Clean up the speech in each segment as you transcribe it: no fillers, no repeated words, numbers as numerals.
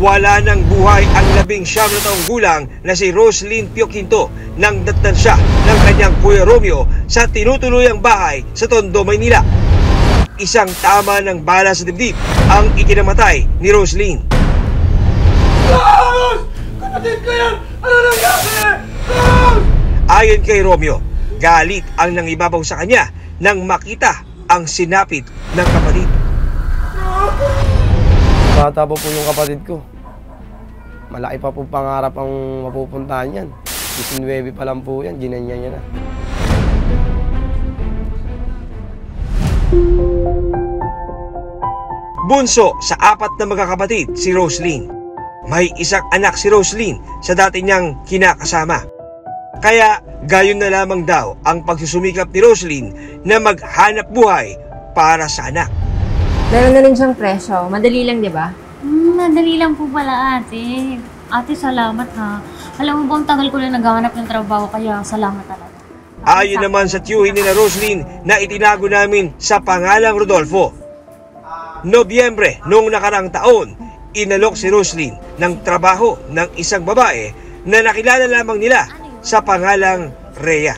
Wala ng buhay ang 19 na taong gulang na si Roslyn Pioquinto nang datnan siya ng kanyang Kuya Romeo sa tinutuluyang bahay sa Tondo, Maynila. Isang tama ng bala sa dibdib ang ikinamatay ni Roslyn. Kapatid ko yan! Ano nangyari? Ayon kay Romeo, galit ang nangibabaw sa kanya nang makita ang sinapit ng kapatid. Bata pa po yung kapatid ko. Malaki pa po pangarap ang mapupuntahan yan. 19 pa lang po yan, ginanya niya na. Bunso sa 4 na magkakapatid si Roslyn. May isang anak si Roslyn sa dati niyang kinakasama. Kaya gayon na lamang daw ang pagsusumikap ni Roslyn na maghanap buhay para sa anak. Meron na rin siyang presyo. Madali lang, di ba? Madali lang po pala, ate. Ate, salamat ha. Alam mo bang tagal ko na naghahanap ng trabaho, kaya salamat talaga. Ayon naman sa tiyuhin ni na Roslyn na itinago namin sa pangalang Rodolfo. Nobyembre noong nakarang taon, inalok si Roslyn ng trabaho ng isang babae na nakilala lamang nila sa pangalang Rhea.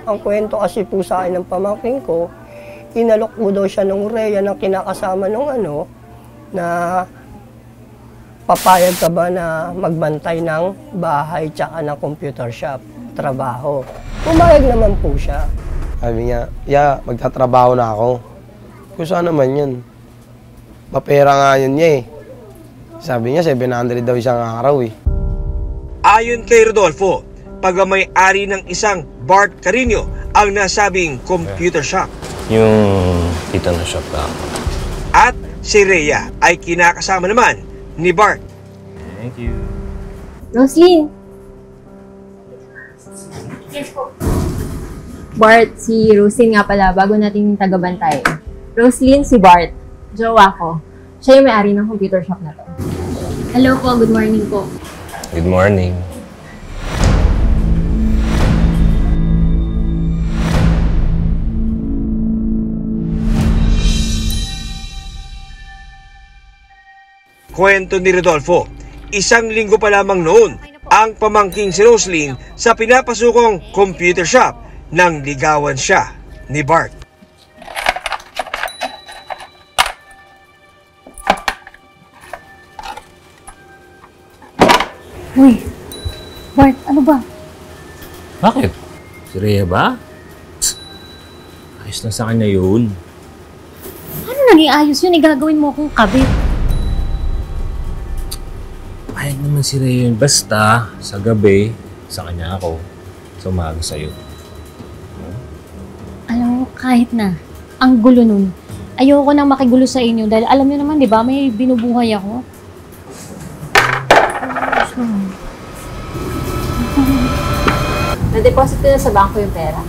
Ang kwento kasi po sa akin ng pamangkin ko, inalok mo daw siya ng Rhea na kinakasama nung na papayag ka ba na magbantay ng bahay tsaka ng computer shop, trabaho. Pumayag naman po siya. Sabi niya, magtatrabaho na ako. Kung saan naman yun? Papera nga yun niya eh. Sabi niya, 700 daw isang araw eh. Ayon kay Rodolfo, pagmamay-ari ng isang Bart Carino ang nasabing computer shop. Yung tita na shop lang. At si Rhea ay kinakasama naman ni Bart. Thank you. Roslyn! Yes po. Bart, si Roslyn nga pala, bago nating tagabantay. Roslyn, si Bart. Jowa ko. Siya yung may-ari ng computer shop na to. Hello po, good morning po. Good morning. Kwento ni Rodolfo, 1 linggo pa lamang noon ang pamangkin si Roslyn sa pinapasukong computer shop nang ligawan siya ni Bart. Uy, Bart, ano ba? Bakit? Si Rhea ba? Psst. Ayos na sa kanya yun. Ano naging ayos yun? Igagawin mo akong kabit. Payag naman si Rhea yun. Basta, sa gabi, sa kanya ako. Sa umaga sa'yo. Alam mo, kahit na, ang gulo nun. Ayoko nang makigulo sa inyo dahil alam niyo naman, di ba, may binubuhay ako. Na-deposit ko na sa bangko yung pera.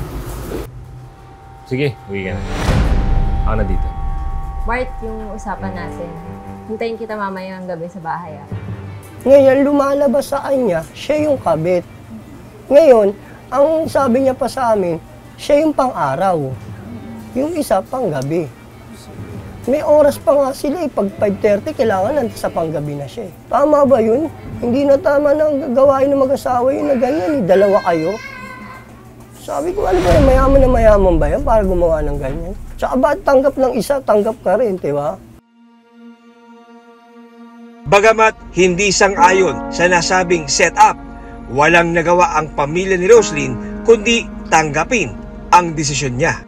Sige, uwi ka na. Ako na dito. Bart, yung usapan natin. Hintayin kita mamaya ng gabi sa bahay, ah. Ngayon, lumalabas sa kanya, siya yung kabit. Ngayon, ang sabi niya pa sa amin, siya yung pang-araw. Yung isa, pang-gabi. May oras pa nga sila eh. Pag 5:30, kailangan nandito sa panggabi na siya eh. Tama ba yun? Hindi na tama na gawain ng mag-asawa yun na ganyan eh. Dalawa kayo. Sabi ko, ano ba yan? Mayaman na mayaman ba yan para gumawa ng ganyan? Tsaka ba't tanggap ng isa, tanggap ka rin, di ba? Bagamat hindi sang-ayon sa nasabing setup, walang nagawa ang pamilya ni Roslyn kundi tanggapin ang desisyon niya.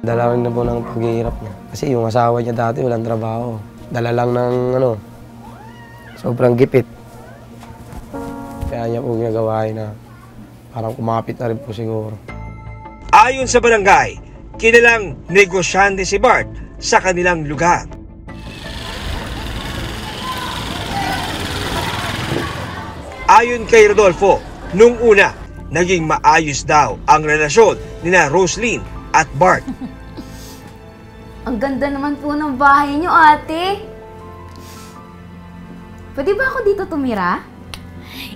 Dalawin na po ng paghihirap niya. Kasi yung asawa niya dati walang trabaho. Dala lang ng sobrang gipit. Kaya niya po ginagawain na parang kumapit na rin po siguro. Ayon sa barangay, kilalang negosyante si Bart sa kanilang lugar. Ayon kay Rodolfo, nung una, naging maayos daw ang relasyon nina Roslyn at Bart. Ang ganda naman po ng bahay niyo, ate. Pwede ba ako dito tumira?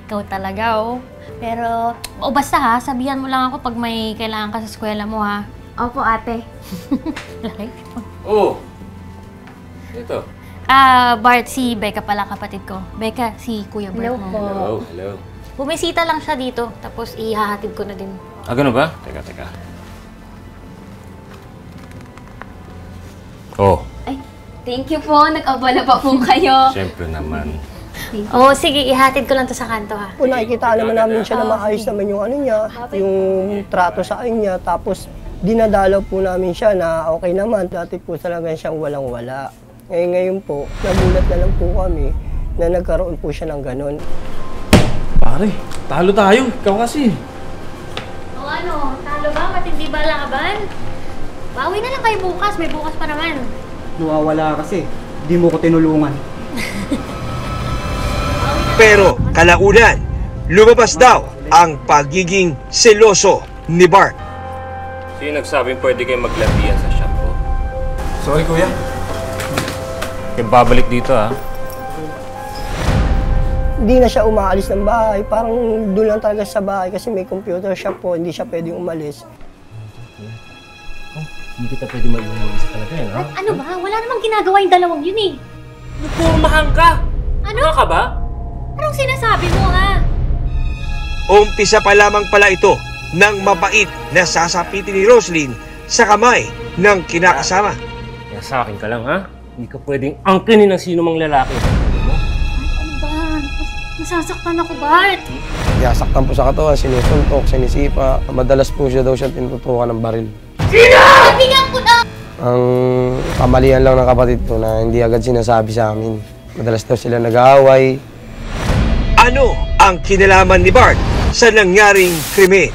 Ikaw talaga, oh. Pero, basta ha, sabihan mo lang ako pag may kailangan ka sa eskwela mo, ha. Opo, ate. Laki. Oo. Ito. Bart, si Becca pala kapatid ko. Becca, si Kuya Bart Hello mo. po. Hello. Bumisita lang siya dito, tapos ihahatid ko na din. Ah, ganun ba? Teka. Oh, Ay, thank you po. Nag-abala pa po kayo. syempre naman. Oo, sige, ihatid ko lang to sa kanto ha. Po nakikita naman namin siya na maayos naman yung ano niya, yung trato sa kanya. Tapos dinadalaw po namin siya na okay naman. Dati po talaga siyang walang-wala. Ngayon po, nagulat na lang po kami na nagkaroon po siya ng ganun. Pare, talo tayo. Ikaw kasi. O ano, talo ba? Matindi ba laban? Bawi na lang kayo bukas, may bukas pa naman. Nawawala kasi. Di mo ko tinulungan. Pero kalaunan, lumabas daw ang pagiging seloso ni Bart. Sino nagsabing pwede kayo maglandian sa shop ko? Sorry, kuya. Kaya babalik dito ha. Hindi na siya umaalis ng bahay. Parang doon lang talaga sa bahay kasi may computer shop po. Hindi siya pwedeng umalis. Hindi kita pwede mag-umalis talaga yan, ha? Ano ba? Wala namang ginagawa yung dalawang yun eh. Nagpurmahan ka! Ano? Ano ka ba? Anong sinasabi mo ha? Umpisa pa lamang pala ito ng mabait na sasapitin ni Roslyn sa kamay ng kinakasama. Kaya sa akin ka lang, ha? Hindi ka pwedeng angkinin ng sino mang lalaki. Ano ba? Nasasaktan ako, Bart. Sinasaktan po sa katawan, sinusuntok, sinisipa. Madalas po siya daw siya tinututukan ng baril. Bigyan ko na! Ang kamalian lang ng kapatid ko na hindi agad sinasabi sa amin. Madalas daw sila nag-aaway. Ano ang kinalaman ni Bart sa nangyaring krimen?